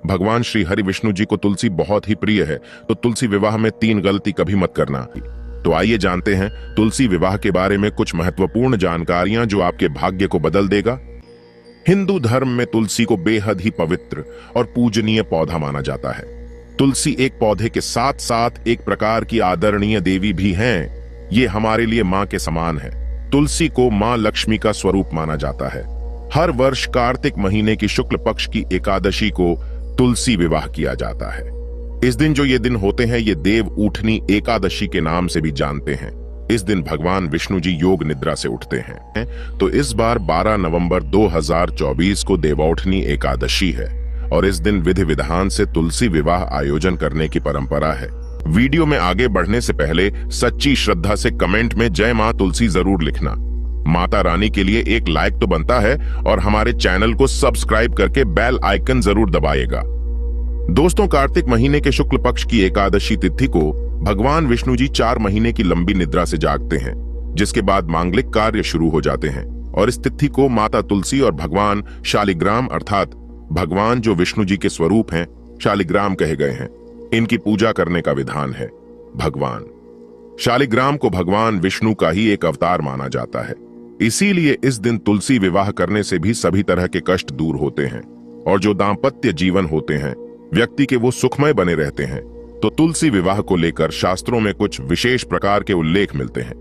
भगवान श्री हरि विष्णु जी को तुलसी बहुत ही प्रिय है, तो तुलसी विवाह में 3 गलती कभी मत करना। तो आइए जानते हैं तुलसी विवाह के बारे में कुछ महत्वपूर्ण जानकारियां जो आपके भाग्य को बदल देगा। हिंदू धर्म में तुलसी को बेहद ही पवित्र और पूजनीय पौधा माना जाता है। तुलसी एक पौधे के साथ साथ एक प्रकार की आदरणीय देवी भी हैं। ये हमारे लिए मां के समान है। तुलसी को मां लक्ष्मी का स्वरूप माना जाता है। हर वर्ष कार्तिक महीने की शुक्ल पक्ष की एकादशी को तुलसी विवाह किया जाता है। इस दिन जो ये दिन होते हैं ये देव उठनी एकादशी के नाम से भी जानते हैं। इस दिन भगवान विष्णु जी योग निद्रा से उठते हैं। तो इस बार 12 नवंबर 2024 को देवौठनी एकादशी है और इस दिन विधि विधान से तुलसी विवाह आयोजन करने की परंपरा है। वीडियो में आगे बढ़ने से पहले सच्ची श्रद्धा से कमेंट में जय मां तुलसी जरूर लिखना। माता रानी के लिए एक लाइक तो बनता है और हमारे चैनल को सब्सक्राइब करके बेल आइकन जरूर दबाइएगा। दोस्तों, कार्तिक महीने के शुक्ल पक्ष की एकादशी तिथि को भगवान विष्णु जी 4 महीने की लंबी निद्रा से जागते हैं, जिसके बाद मांगलिक कार्य शुरू हो जाते हैं और इस तिथि को माता तुलसी और भगवान शालिग्राम अर्थात भगवान जो विष्णु जी के स्वरूप हैं शालिग्राम कहे गए हैं, इनकी पूजा करने का विधान है। भगवान शालिग्राम को भगवान विष्णु का ही एक अवतार माना जाता है। इसीलिए इस दिन तुलसी विवाह करने से भी सभी तरह के कष्ट दूर होते हैं और जो दाम्पत्य जीवन होते हैं व्यक्ति के वो सुखमय बने रहते हैं। तो तुलसी विवाह को लेकर शास्त्रों में कुछ विशेष प्रकार के उल्लेख मिलते हैं।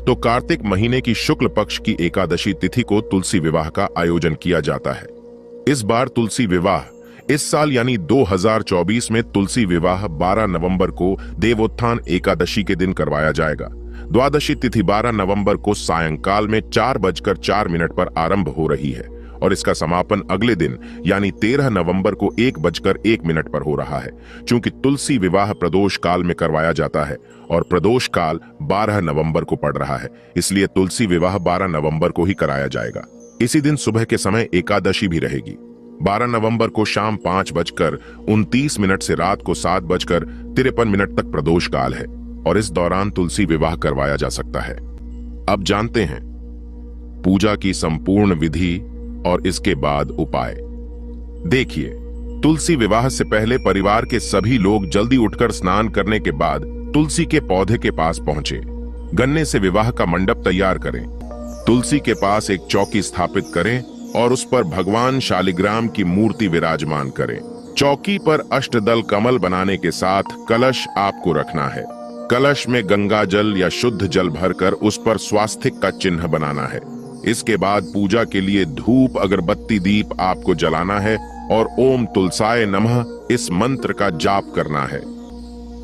तो कार्तिक महीने की शुक्ल पक्ष की एकादशी तिथि को तुलसी विवाह का आयोजन किया जाता है। इस बार तुलसी विवाह इस साल यानी 2024 में तुलसी विवाह 12 नवंबर को देवोत्थान एकादशी के दिन करवाया जाएगा। द्वादशी तिथि 12 नवंबर को सायंकाल में 4:04 पर आरंभ हो रही है और इसका समापन अगले दिन यानी 13 नवंबर को 1:01 पर हो रहा है। चूंकि तुलसी विवाह प्रदोष काल में करवाया जाता है और प्रदोष काल 12 नवंबर को पड़ रहा है, इसलिए तुलसी विवाह 12 नवंबर को ही कराया जाएगा। इसी दिन सुबह के समय एकादशी भी रहेगी। 12 नवंबर को शाम 5:29 से रात को 7:53 तक प्रदोष काल है और इस दौरान तुलसी विवाह करवाया जा सकता है। अब जानते हैं पूजा की संपूर्ण विधि और इसके बाद उपाय। देखिए, तुलसी विवाह से पहले परिवार के सभी लोग जल्दी उठकर स्नान करने के बाद तुलसी के पौधे के पास पहुंचे। गन्ने से विवाह का मंडप तैयार करें। तुलसी के पास एक चौकी स्थापित करें और उस पर भगवान शालिग्राम की मूर्ति विराजमान करें। चौकी पर अष्टदल कमल बनाने के साथ कलश आपको रखना है। कलश में गंगा जल या शुद्ध जल भरकर उस पर स्वास्तिक का चिन्ह बनाना है। इसके बाद पूजा के लिए धूप अगरबत्ती दीप आपको जलाना है और ओम तुलसाय नमः इस मंत्र का जाप करना है।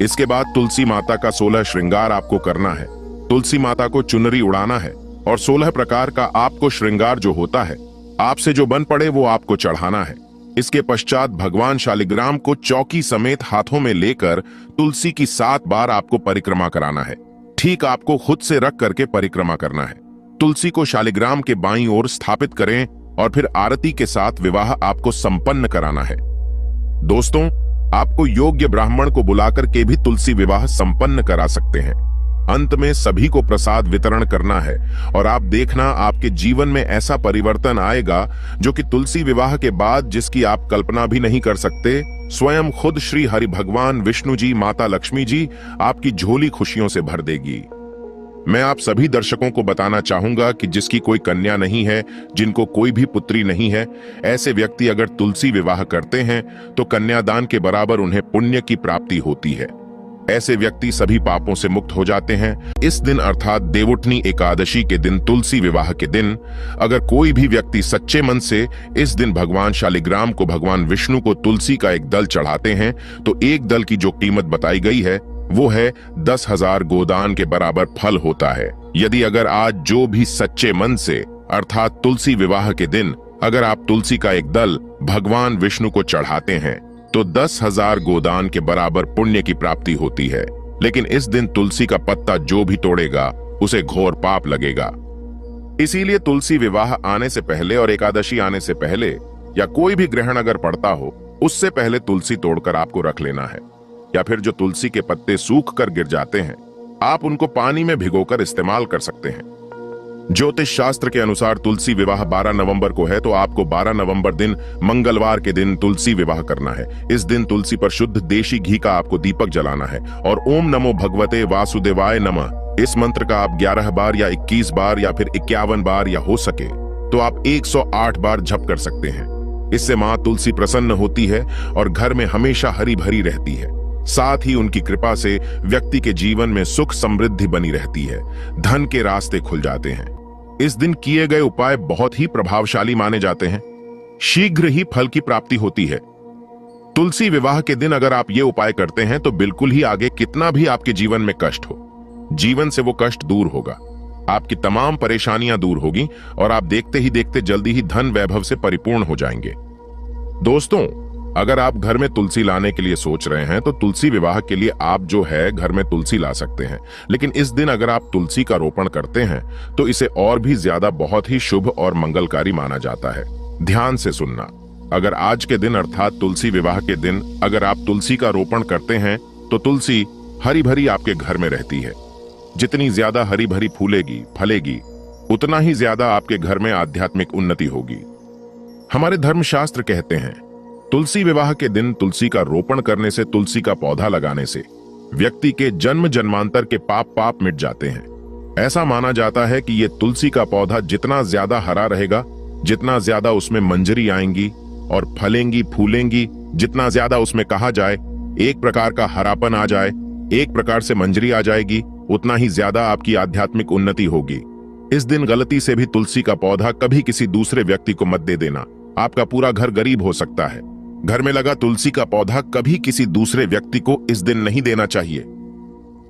इसके बाद तुलसी माता का 16 श्रृंगार आपको करना है। तुलसी माता को चुनरी उड़ाना है और 16 प्रकार का आपको श्रृंगार जो होता है आपसे जो बन पड़े वो आपको चढ़ाना है। इसके पश्चात भगवान शालिग्राम को चौकी समेत हाथों में लेकर तुलसी की 7 बार आपको परिक्रमा कराना है। ठीक आपको खुद से रख करके परिक्रमा करना है। तुलसी को शालिग्राम के बाईं ओर स्थापित करें और फिर आरती के साथ विवाह आपको संपन्न कराना है। दोस्तों, आपको योग्य ब्राह्मण को बुलाकर के भी तुलसी विवाह संपन्न करा सकते हैं। अंत में सभी को प्रसाद वितरण करना है और आप देखना आपके जीवन में ऐसा परिवर्तन आएगा जो कि तुलसी विवाह के बाद जिसकी आप कल्पना भी नहीं कर सकते। स्वयं खुद श्री हरि भगवान विष्णु जी माता लक्ष्मी जी आपकी झोली खुशियों से भर देगी। मैं आप सभी दर्शकों को बताना चाहूंगा कि जिसकी कोई कन्या नहीं है, जिनको कोई भी पुत्री नहीं है, ऐसे व्यक्ति अगर तुलसी विवाह करते हैं तो कन्यादान के बराबर उन्हें पुण्य की प्राप्ति होती है। ऐसे व्यक्ति सभी पापों से मुक्त हो जाते हैं। इस दिन अर्थात देवउठनी एकादशी के दिन तुलसी विवाह के दिन अगर कोई भी व्यक्ति सच्चे मन से इस दिन भगवान शालिग्राम को भगवान विष्णु को तुलसी का एक दल चढ़ाते हैं तो एक दल की जो कीमत बताई गई है वो है 10,000 गोदान के बराबर फल होता है। यदि अगर आज जो भी सच्चे मन से अर्थात तुलसी विवाह के दिन अगर आप तुलसी का एक दल भगवान विष्णु को चढ़ाते हैं तो 10,000 गोदान के बराबर पुण्य की प्राप्ति होती है। लेकिन इस दिन तुलसी का पत्ता जो भी तोड़ेगा उसे घोर पाप लगेगा। इसीलिए तुलसी विवाह आने से पहले और एकादशी आने से पहले या कोई भी ग्रहण अगर पड़ता हो उससे पहले तुलसी तोड़कर आपको रख लेना है। या फिर जो तुलसी के पत्ते सूख कर गिर जाते हैं आप उनको पानी में भिगोकर इस्तेमाल कर सकते हैं। ज्योतिष शास्त्र के अनुसार तुलसी विवाह 12 नवंबर को है, तो आपको 12 नवंबर दिन मंगलवार के दिन तुलसी विवाह करना है। इस दिन तुलसी पर शुद्ध देशी घी का आपको दीपक जलाना है और ओम नमो भगवते वासुदेवाय नमः इस मंत्र का आप 11 बार या 21 बार या फिर 51 बार या हो सके तो आप 108 बार जप कर सकते हैं। इससे मां तुलसी प्रसन्न होती है और घर में हमेशा हरी भरी रहती है। साथ ही उनकी कृपा से व्यक्ति के जीवन में सुख समृद्धि बनी रहती है, धन के रास्ते खुल जाते हैं। इस दिन किए गए उपाय बहुत ही प्रभावशाली माने जाते हैं, शीघ्र ही फल की प्राप्ति होती है। तुलसी विवाह के दिन अगर आप ये उपाय करते हैं तो बिल्कुल ही आगे कितना भी आपके जीवन में कष्ट हो, जीवन से वो कष्ट दूर होगा, आपकी तमाम परेशानियां दूर होगी और आप देखते ही देखते जल्दी ही धन वैभव से परिपूर्ण हो जाएंगे। दोस्तों, अगर आप घर में तुलसी लाने के लिए सोच रहे हैं तो तुलसी विवाह के लिए आप जो है घर में तुलसी ला सकते हैं, लेकिन इस दिन अगर आप तुलसी का रोपण करते हैं तो इसे और भी ज्यादा बहुत ही शुभ और मंगलकारी माना जाता है। ध्यान से सुनना, अगर आज के दिन अर्थात तुलसी विवाह के दिन अगर आप तुलसी का रोपण करते हैं तो तुलसी हरी भरी आपके घर में रहती है। जितनी ज्यादा हरी भरी फूलेगी फलेगी उतना ही ज्यादा आपके घर में आध्यात्मिक उन्नति होगी। हमारे धर्मशास्त्र कहते हैं तुलसी विवाह के दिन तुलसी का रोपण करने से, तुलसी का पौधा लगाने से व्यक्ति के जन्म जन्मांतर के पाप मिट जाते हैं। ऐसा माना जाता है कि ये तुलसी का पौधा जितना ज्यादा हरा रहेगा, जितना ज्यादा उसमें मंजरी आएंगी और फलेंगी फूलेंगी, जितना ज्यादा उसमें कहा जाए एक प्रकार का हरापन आ जाए, एक प्रकार से मंजरी आ जाएगी, उतना ही ज्यादा आपकी आध्यात्मिक उन्नति होगी। इस दिन गलती से भी तुलसी का पौधा कभी किसी दूसरे व्यक्ति को मत दे देना, आपका पूरा घर गरीब हो सकता है। घर में लगा तुलसी का पौधा कभी किसी दूसरे व्यक्ति को इस दिन नहीं देना चाहिए।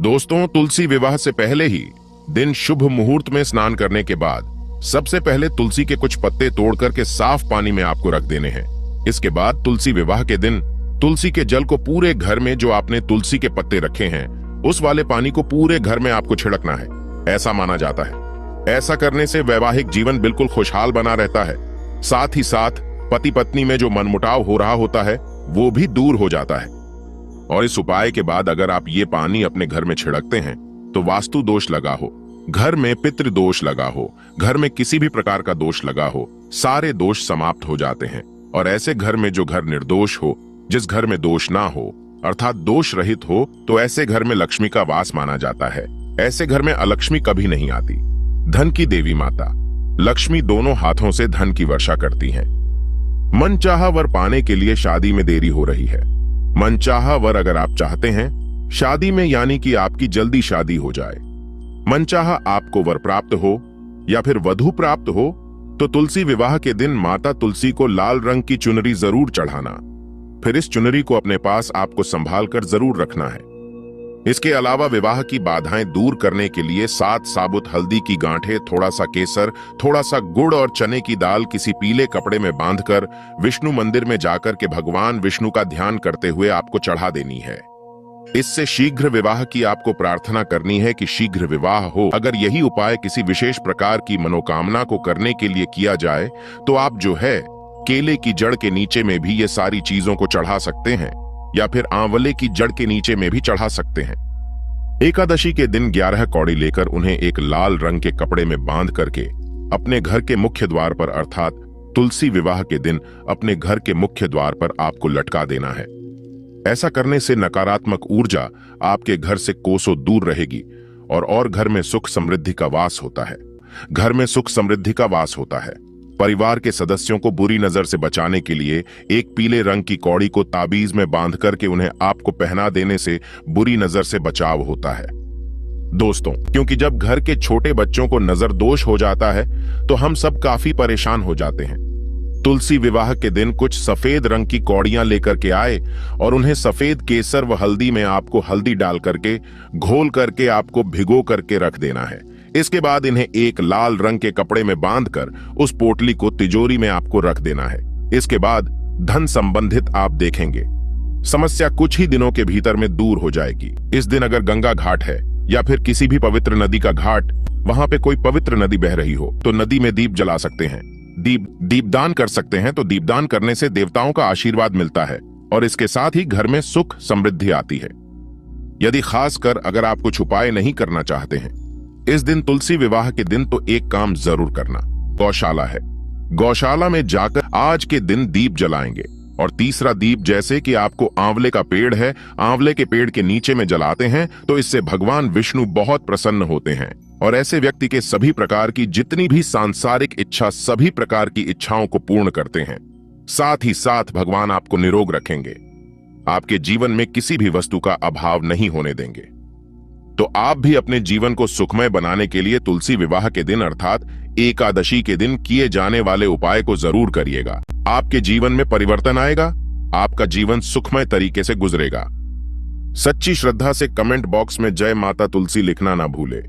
दोस्तों, तुलसी विवाह से पहले ही दिन शुभ मुहूर्त में स्नान करने के बाद सबसे पहले तुलसी के कुछ पत्ते तोड़ करके साफ पानी में आपको रख देने हैं। इसके बाद तुलसी विवाह के दिन तुलसी के जल को पूरे घर में, जो आपने तुलसी के पत्ते रखे हैं उस वाले पानी को पूरे घर में आपको छिड़कना है, ऐसा माना जाता है। ऐसा करने से वैवाहिक जीवन बिल्कुल खुशहाल बना रहता है। साथ ही साथ पति पत्नी में जो मनमुटाव हो रहा होता है वो भी दूर हो जाता है। और इस उपाय के बाद अगर आप ये पानी अपने घर में छिड़कते हैं तो वास्तु दोष लगा हो, घर में पितृ दोष लगा हो, घर में किसी भी प्रकार का दोष लगा हो, सारे दोष समाप्त हो जाते हैं। और ऐसे घर में, जो घर निर्दोष हो, जिस घर में दोष ना हो अर्थात दोष रहित हो, तो ऐसे घर में लक्ष्मी का वास माना जाता है। ऐसे घर में अलक्ष्मी कभी नहीं आती। धन की देवी माता लक्ष्मी दोनों हाथों से धन की वर्षा करती हैं। मनचाहा वर पाने के लिए शादी में देरी हो रही है। मनचाहा वर अगर आप चाहते हैं शादी में, यानी कि आपकी जल्दी शादी हो जाए, मनचाहा आपको वर प्राप्त हो या फिर वधू प्राप्त हो, तो तुलसी विवाह के दिन माता तुलसी को लाल रंग की चुनरी जरूर चढ़ाना। फिर इस चुनरी को अपने पास आपको संभाल कर जरूर रखना है। इसके अलावा विवाह की बाधाएं दूर करने के लिए 7 साबुत हल्दी की गांठें, थोड़ा सा केसर, थोड़ा सा गुड़ और चने की दाल किसी पीले कपड़े में बांधकर विष्णु मंदिर में जाकर के भगवान विष्णु का ध्यान करते हुए आपको चढ़ा देनी है। इससे शीघ्र विवाह की आपको प्रार्थना करनी है कि शीघ्र विवाह हो। अगर यही उपाय किसी विशेष प्रकार की मनोकामना को करने के लिए किया जाए तो आप जो है केले की जड़ के नीचे में भी ये सारी चीजों को चढ़ा सकते हैं या फिर आंवले की जड़ के नीचे में भी चढ़ा सकते हैं। एकादशी के दिन 11 कौड़ी लेकर उन्हें एक लाल रंग के कपड़े में बांध करके अपने घर के मुख्य द्वार पर अर्थात तुलसी विवाह के दिन अपने घर के मुख्य द्वार पर आपको लटका देना है। ऐसा करने से नकारात्मक ऊर्जा आपके घर से कोसों दूर रहेगी और घर में सुख समृद्धि का वास होता है। घर में सुख समृद्धि का वास होता है। परिवार के सदस्यों को बुरी नजर से बचाने के लिए एक पीले रंग की कौड़ी को ताबीज में बांध करके उन्हें आपको पहना देने से बुरी नजर से बचाव होता है। दोस्तों, क्योंकि जब घर के छोटे बच्चों को नजर दोष हो जाता है तो हम सब काफी परेशान हो जाते हैं। तुलसी विवाह के दिन कुछ सफेद रंग की कौड़ियां लेकर के आए और उन्हें सफेद केसर व हल्दी में आपको हल्दी डाल करके घोल करके आपको भिगो करके रख देना है। इसके बाद इन्हें एक लाल रंग के कपड़े में बांधकर उस पोटली को तिजोरी में आपको रख देना है। इसके बाद धन संबंधित आप देखेंगे समस्या कुछ ही दिनों के भीतर में दूर हो जाएगी। इस दिन अगर गंगा घाट है या फिर किसी भी पवित्र नदी का घाट, वहां पे कोई पवित्र नदी बह रही हो तो नदी में दीप जला सकते हैं, दीपदान कर सकते हैं। तो दीपदान करने से देवताओं का आशीर्वाद मिलता है और इसके साथ ही घर में सुख समृद्धि आती है। यदि खासकर अगर आप कुछ उपाय नहीं करना चाहते हैं इस दिन तुलसी विवाह के दिन तो एक काम जरूर करना, गौशाला है, गौशाला में जाकर आज के दिन दीप जलाएंगे। और तीसरा दीप जैसे कि आपको आंवले का पेड़ है, आंवले के पेड़ के नीचे में जलाते हैं तो इससे भगवान विष्णु बहुत प्रसन्न होते हैं और ऐसे व्यक्ति के सभी प्रकार की जितनी भी सांसारिक इच्छा, सभी प्रकार की इच्छाओं को पूर्ण करते हैं। साथ ही साथ भगवान आपको निरोग रखेंगे, आपके जीवन में किसी भी वस्तु का अभाव नहीं होने देंगे। तो आप भी अपने जीवन को सुखमय बनाने के लिए तुलसी विवाह के दिन अर्थात एकादशी के दिन किए जाने वाले उपाय को जरूर करिएगा। आपके जीवन में परिवर्तन आएगा, आपका जीवन सुखमय तरीके से गुजरेगा। सच्ची श्रद्धा से कमेंट बॉक्स में जय माता तुलसी लिखना ना भूले।